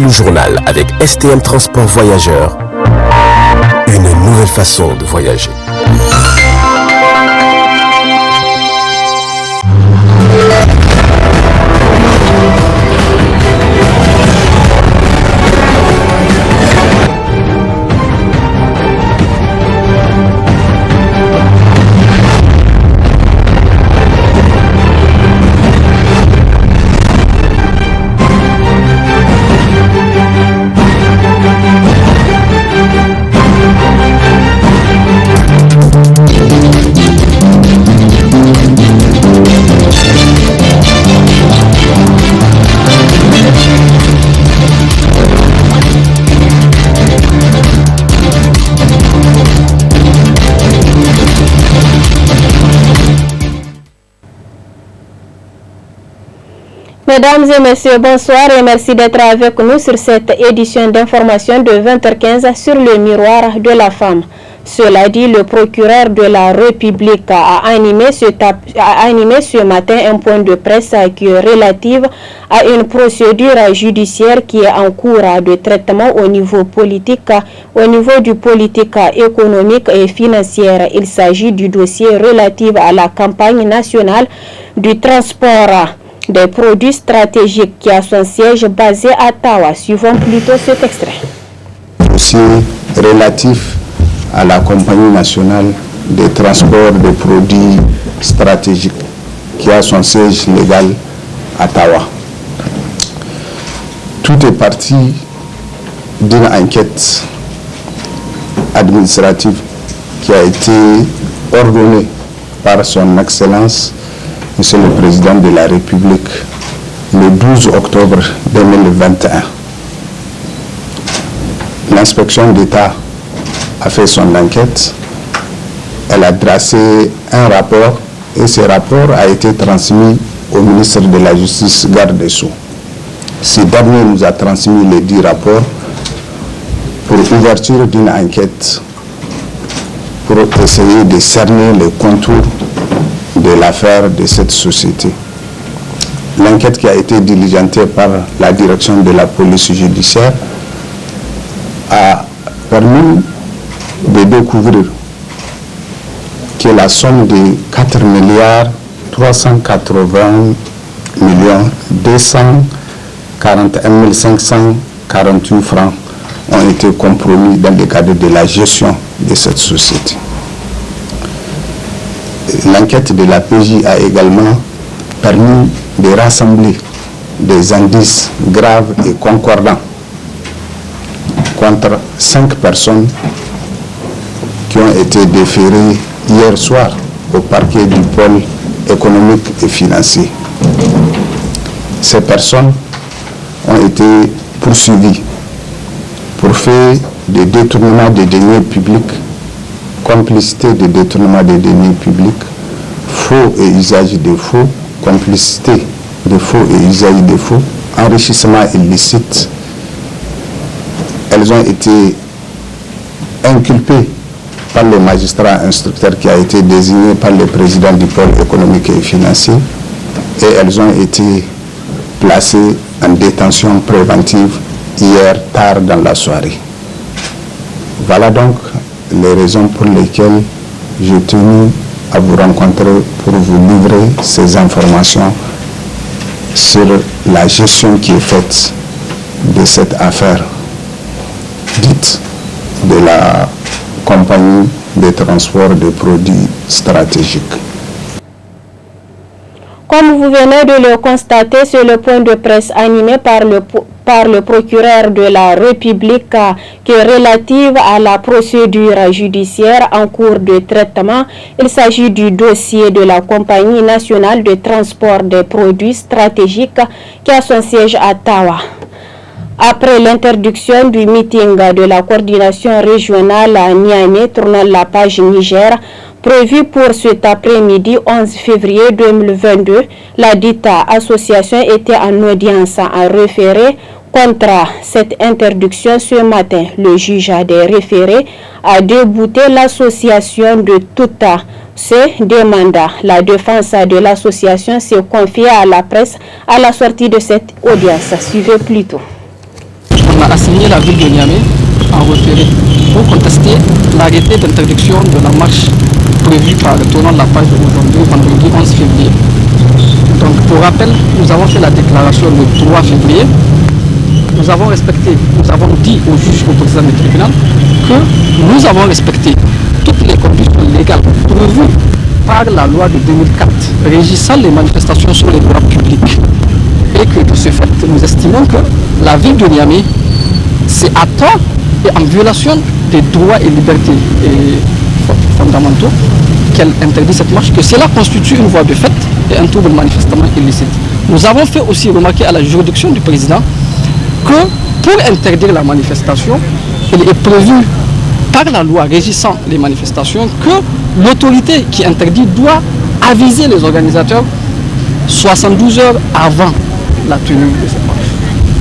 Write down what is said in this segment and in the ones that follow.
le journal avec STM Transport Voyageurs. Une nouvelle façon de voyager. Mesdames et messieurs, bonsoir et merci d'être avec nous sur cette édition d'information de 20h15 sur le miroir de la femme. Cela dit, le procureur de la République a animé ce matin un point de presse qui est relative à une procédure judiciaire qui est en cours de traitement au niveau politique, au niveau du politique économique et financier. Il s'agit du dossier relatif à la campagne nationale du transport des produits stratégiques qui a son siège basé à Tawa. Suivons plutôt cet extrait. Dossier relatif à la compagnie nationale des transports de produits stratégiques qui a son siège légal à Tawa. Tout est parti d'une enquête administrative qui a été ordonnée par son Excellence Monsieur le Président de la République le 12 octobre 2021. L'inspection d'État a fait son enquête, elle a dressé un rapport et ce rapport a été transmis au ministre de la Justice, garde des Sceaux. Ce dernier nous a transmis les 10 rapports pour ouverture d'une enquête pour essayer de cerner les contours de l'affaire de cette société. L'enquête qui a été diligentée par la direction de la police judiciaire a permis de découvrir que la somme de 4 milliards 380 millions 241 548 francs ont été compromis dans le cadre de la gestion de cette société. L'enquête de la PJ a également permis de rassembler des indices graves et concordants contre 5 personnes qui ont été déférées hier soir au parquet du pôle économique et financier. Ces personnes ont été poursuivies pour fait de détournement des deniers publics, complicité de détournement des deniers publics, faux et usage de faux, complicité de faux et usage de faux, enrichissement illicite. Elles ont été inculpées par le magistrat instructeur qui a été désigné par le président du pôle économique et financier et elles ont été placées en détention préventive hier tard dans la soirée. Voilà donc les raisons pour lesquelles j'ai tenu à vous rencontrer pour vous livrer ces informations sur la gestion qui est faite de cette affaire dite de la compagnie de transport de produits stratégiques. Comme vous venez de le constater, c'est le point de presse animé par le procureur de la République qui est relative à la procédure judiciaire en cours de traitement. Il s'agit du dossier de la compagnie nationale de transport des produits stratégiques qui a son siège à Tawa. Après l'interdiction du meeting de la coordination régionale à Niamey tournant la page Niger, prévu pour cet après-midi 11 février 2022, la dite association était en audience en référé contre cette interdiction ce matin. Le juge des référés a débouté l'association de toutes ses demandes. La défense de l'association s'est confiée à la presse à la sortie de cette audience. Suivez plutôt. assigné la ville de Niamey en référé pour contester l'arrêté d'interdiction de la marche prévue par le tenant de la page d'aujourd'hui, vendredi 11 février. Donc pour rappel, nous avons fait la déclaration le 3 février. Nous avons dit au juge, au président du tribunal, que nous avons respecté toutes les conditions légales prévues par la loi de 2004 régissant les manifestations sur les droits publics. Et que de ce fait, nous estimons que la ville de Niamey, c'est à tort et en violation des droits et libertés fondamentaux qu'elle interdit cette marche, que cela constitue une voie de fait et un trouble manifestement illicite. Nous avons fait aussi remarquer à la juridiction du président que pour interdire la manifestation, il est prévu par la loi régissant les manifestations que l'autorité qui interdit doit aviser les organisateurs 72 heures avant la tenue de cette marche.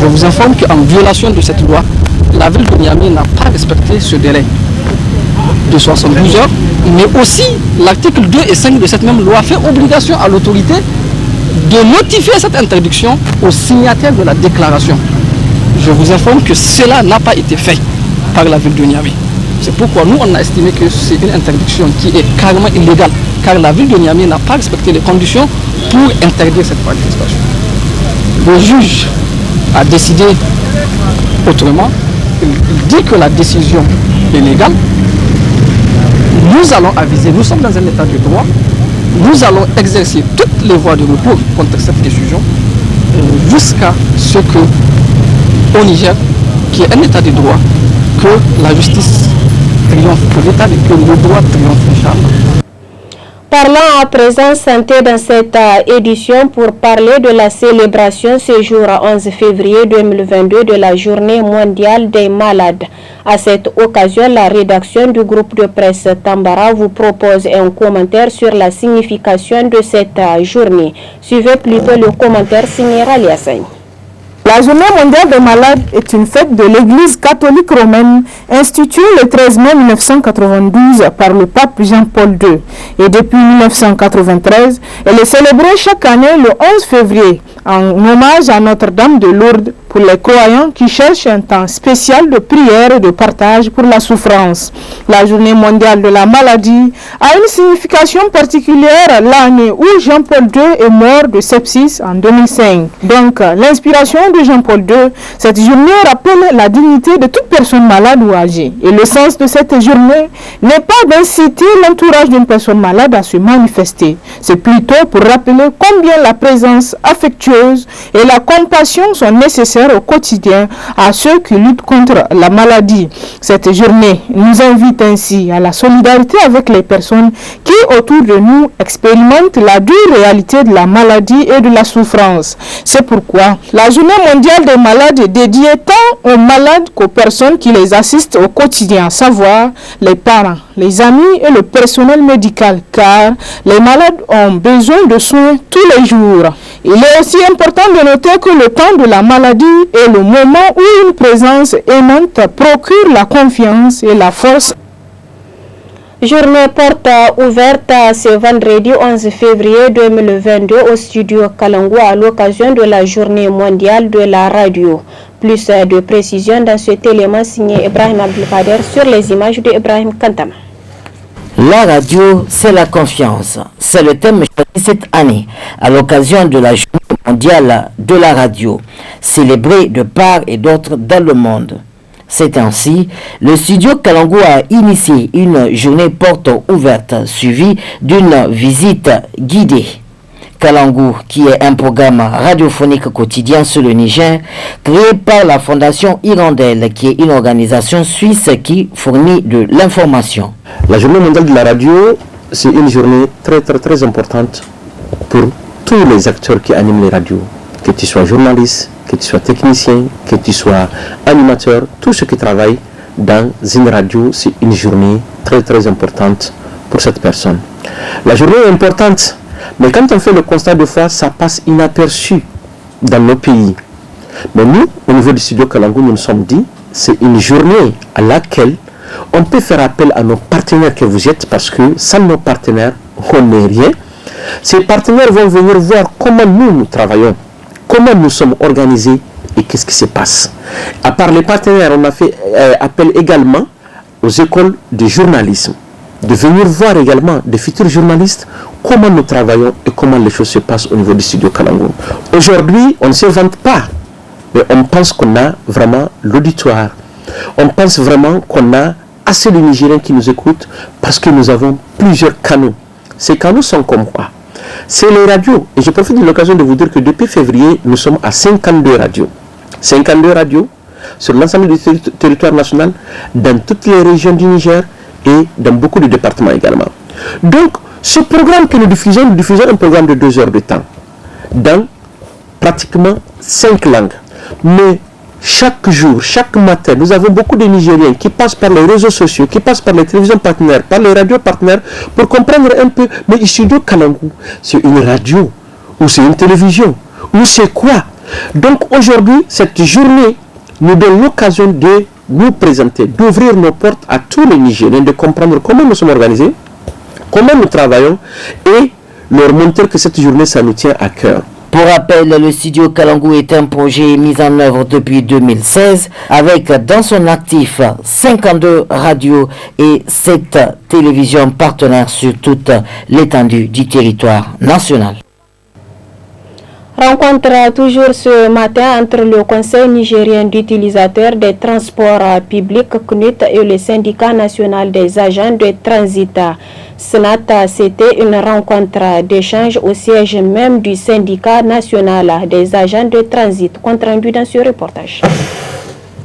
Je vous informe qu'en violation de cette loi, la ville de Niamey n'a pas respecté ce délai de 72 heures, mais aussi l'article 2 et 5 de cette même loi fait obligation à l'autorité de notifier cette interdiction au signataire de la déclaration. Je vous informe que cela n'a pas été fait par la ville de Niamey. C'est pourquoi nous, on a estimé que c'est une interdiction qui est carrément illégale, car la ville de Niamey n'a pas respecté les conditions pour interdire cette manifestation. Le juge a décidé autrement. Il dit que la décision est légale. Nous allons aviser, nous sommes dans un état de droit, nous allons exercer toutes les voies de recours contre cette décision jusqu'à ce que, au Niger, qui est un état de droit, que la justice triomphe, que l'état de que le droit triomphe, Inch'Allah. Parlons à présent santé dans cette édition pour parler de la célébration ce jour 11 février 2022 de la Journée mondiale des malades. À cette occasion, la rédaction du groupe de presse Tambara vous propose un commentaire sur la signification de cette journée. Suivez plutôt le commentaire signé Rali Hassani. La Journée mondiale des malades est une fête de l'Église catholique romaine instituée le 13 mai 1992 par le pape Jean-Paul II. Et depuis 1993, elle est célébrée chaque année le 11 février en hommage à Notre-Dame de Lourdes pour les croyants qui cherchent un temps spécial de prière et de partage pour la souffrance. La Journée mondiale de la maladie a une signification particulière l'année où Jean-Paul II est mort de sepsis en 2005. Donc, l'inspiration de Jean-Paul II, cette journée rappelle la dignité de toute personne malade ou âgée. Et le sens de cette journée n'est pas d'inciter l'entourage d'une personne malade à se manifester. C'est plutôt pour rappeler combien la présence affectueuse et la compassion sont nécessaires au quotidien à ceux qui luttent contre la maladie. Cette journée nous invite ainsi à la solidarité avec les personnes qui autour de nous expérimentent la dure réalité de la maladie et de la souffrance. C'est pourquoi la Journée mondiale des malades est dédiée tant aux malades qu'aux personnes qui les assistent au quotidien, à savoir les parents, les amis et le personnel médical, car les malades ont besoin de soins tous les jours. Il est aussi important de noter que le temps de la maladie est le moment où une présence aimante procure la confiance et la force. Journée porte ouverte ce vendredi 11 février 2022 au studio Kalangu à l'occasion de la Journée mondiale de la radio. Plus de précisions dans cet élément signé Ibrahim Abdelkader sur les images de Ibrahim Kantama. La radio, c'est la confiance. C'est le thème choisi cette année à l'occasion de la Journée mondiale de la radio, célébrée de part et d'autre dans le monde. C'est ainsi, le studio Kalangu a initié une journée porte ouverte suivie d'une visite guidée. Kalangu, qui est un programme radiophonique quotidien sur le Niger, créé par la Fondation Hirondelle, qui est une organisation suisse qui fournit de l'information. La journée mondiale de la radio, c'est une journée très importante pour tous les acteurs qui animent les radios, que tu sois journaliste, que tu sois technicien, que tu sois animateur, tous ceux qui travaillent dans une radio, c'est une journée très importante pour cette personne. La journée est importante, mais quand on fait le constat de fois, ça passe inaperçu dans nos pays. Mais nous, au niveau du studio Kalangu, nous nous sommes dit, c'est une journée à laquelle on peut faire appel à nos partenaires que vous êtes, parce que sans nos partenaires, on n'est rien. Ces partenaires vont venir voir comment nous travaillons, comment nous sommes organisés et qu'est-ce qui se passe. À part les partenaires, on a fait appel également aux écoles de journalisme, de venir voir également des futurs journalistes comment nous travaillons et comment les choses se passent au niveau du studio Kalangu. Aujourd'hui, on ne se vante pas, mais on pense qu'on a vraiment l'auditoire. On pense vraiment qu'on a assez de Nigériens qui nous écoutent parce que nous avons plusieurs canaux. Ces canaux sont comme quoi? C'est les radios. Et je profite de l'occasion de vous dire que depuis février, nous sommes à 52 radios. 52 radios sur l'ensemble du territoire national, dans toutes les régions du Niger et dans beaucoup de départements également. Donc, ce programme que nous diffusons un programme de 2 heures de temps dans pratiquement 5 langues. Mais chaque jour, chaque matin, nous avons beaucoup de Nigériens qui passent par les réseaux sociaux, qui passent par les télévisions partenaires, par les radios partenaires, pour comprendre un peu, mais Studio Kalangu, c'est une radio, ou c'est une télévision, ou c'est quoi? Donc aujourd'hui, cette journée nous donne l'occasion de nous présenter, d'ouvrir nos portes à tous les Nigériens, de comprendre comment nous sommes organisés, comment nous travaillons, et leur montrer que cette journée, ça nous tient à cœur. Pour rappel, le studio Kalangu est un projet mis en œuvre depuis 2016 avec dans son actif 52 radios et 7 télévisions partenaires sur toute l'étendue du territoire national. Rencontre toujours ce matin entre le Conseil nigérien d'utilisateurs des transports publics CNUT et le syndicat national des agents de transit. SNAT, c'était une rencontre d'échange au siège même du syndicat national des agents de transit. Compte rendu dans ce reportage.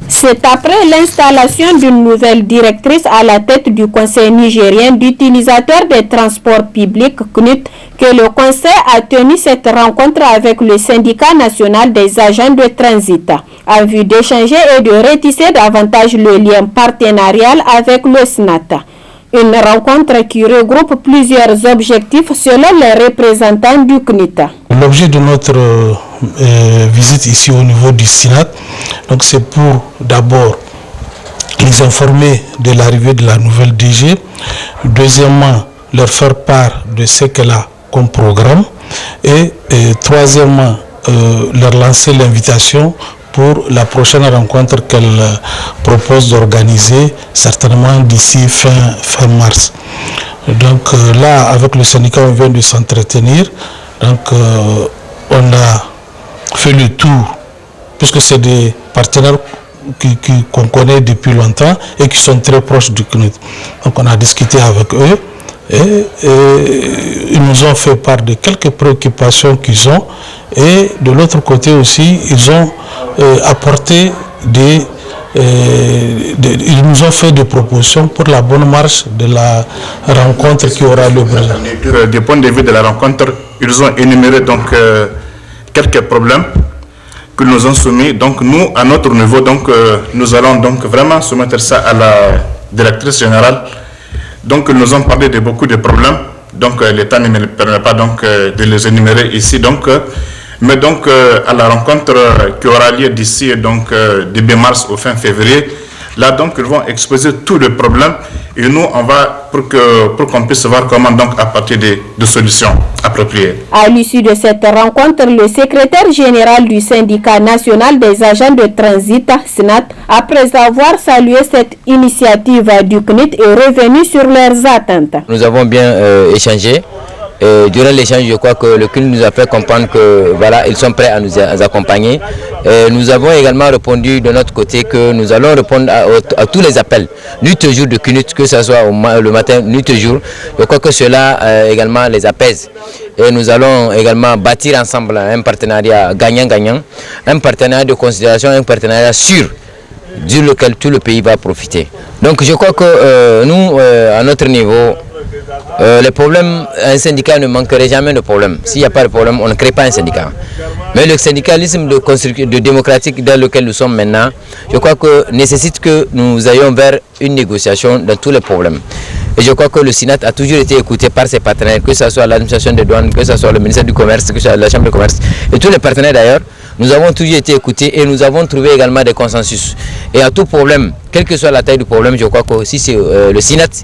C'est après l'installation d'une nouvelle directrice à la tête du Conseil nigérien d'utilisateurs des transports publics CNUT que le Conseil a tenu cette rencontre avec le syndicat national des agents de transit en vue d'échanger et de retisser davantage le lien partenarial avec le SNAT. Une rencontre qui regroupe plusieurs objectifs selon les représentants du CNUT. L'objet de notre visite ici au niveau du SNAT, donc c'est pour d'abord les informer de l'arrivée de la nouvelle DG, deuxièmement leur faire part de ce qu'elle a comme programme et troisièmement leur lancer l'invitation pour la prochaine rencontre qu'elle propose d'organiser certainement d'ici fin mars. Donc là, avec le syndicat, on vient de s'entretenir. Donc on a fait le tour, puisque c'est des partenaires qu'on connaît depuis longtemps et qui sont très proches du CNUT. Donc on a discuté avec eux et ils nous ont fait part de quelques préoccupations qu'ils ont. Et de l'autre côté aussi, ils ont apporté ils nous ont fait des propositions pour la bonne marche de la rencontre qui aura lieu. Du point de vue de la rencontre, ils ont énuméré donc quelques problèmes que nous ont soumis. Donc nous, à notre niveau, donc nous allons donc vraiment soumettre ça à la directrice générale. Donc nous ont parlé de beaucoup de problèmes. Donc l'État ne me permet pas donc de les énumérer ici. Donc mais donc à la rencontre qui aura lieu d'ici donc début mars au fin février, là donc ils vont exposer tous les problèmes et nous on va pour qu'on puisse voir comment donc apporter des solutions appropriées. À l'issue de cette rencontre, le secrétaire général du syndicat national des agents de transit SNAT, après avoir salué cette initiative du CNUT, est revenu sur leurs attentes. Nous avons bien échangé. Durant l'échange, je crois que le CNUT nous a fait comprendre que voilà, ils sont prêts à nous accompagner. Nous avons également répondu de notre côté que nous allons répondre à tous les appels, nuit et jour de CNUT, que ce soit le matin, nuit et jour. Je crois que cela également les apaise. Et nous allons également bâtir ensemble un partenariat gagnant-gagnant, un partenariat de considération, un partenariat sûr, du lequel tout le pays va profiter. Donc je crois que nous, à notre niveau, les problèmes, un syndicat ne manquerait jamais de problèmes. S'il n'y a pas de problème, on ne crée pas un syndicat. Mais le syndicalisme de démocratique dans lequel nous sommes maintenant, je crois que nécessite que nous ayons vers une négociation dans tous les problèmes. Et je crois que le SNAT a toujours été écouté par ses partenaires, que ce soit l'administration des douanes, que ce soit le ministère du Commerce, que ce soit la Chambre de commerce, et tous les partenaires d'ailleurs. Nous avons toujours été écoutés et nous avons trouvé également des consensus. Et à tout problème, quelle que soit la taille du problème, je crois que si c'est le SNAT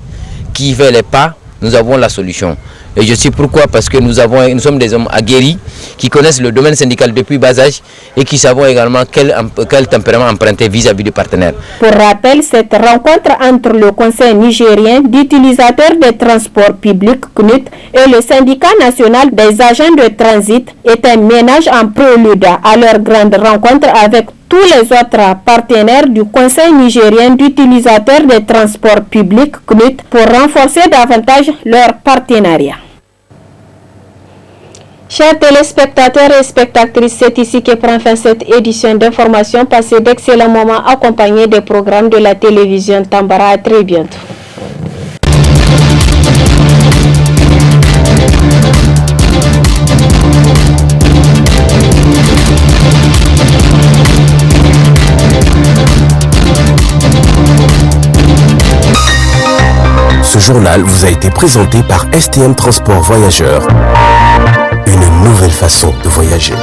qui fait les pas, nous avons la solution. Et je sais pourquoi, parce que nous sommes des hommes aguerris qui connaissent le domaine syndical depuis bas âge et qui savons également quel tempérament emprunter vis-à-vis du partenaire. Pour rappel, cette rencontre entre le Conseil nigérien d'utilisateurs des transports publics CNUT et le syndicat national des agents de transit est un ménage en prélude à leur grande rencontre avec tous les autres partenaires du Conseil nigérien d'utilisateurs des transports publics CNUT pour renforcer davantage leur partenariat. Chers téléspectateurs et spectatrices, c'est ici que prend fin cette édition d'information. Passez d'excellents moments accompagnés des programmes de la télévision Tambara. À très bientôt. Ce journal vous a été présenté par STM Transport Voyageurs. Une nouvelle façon de voyager.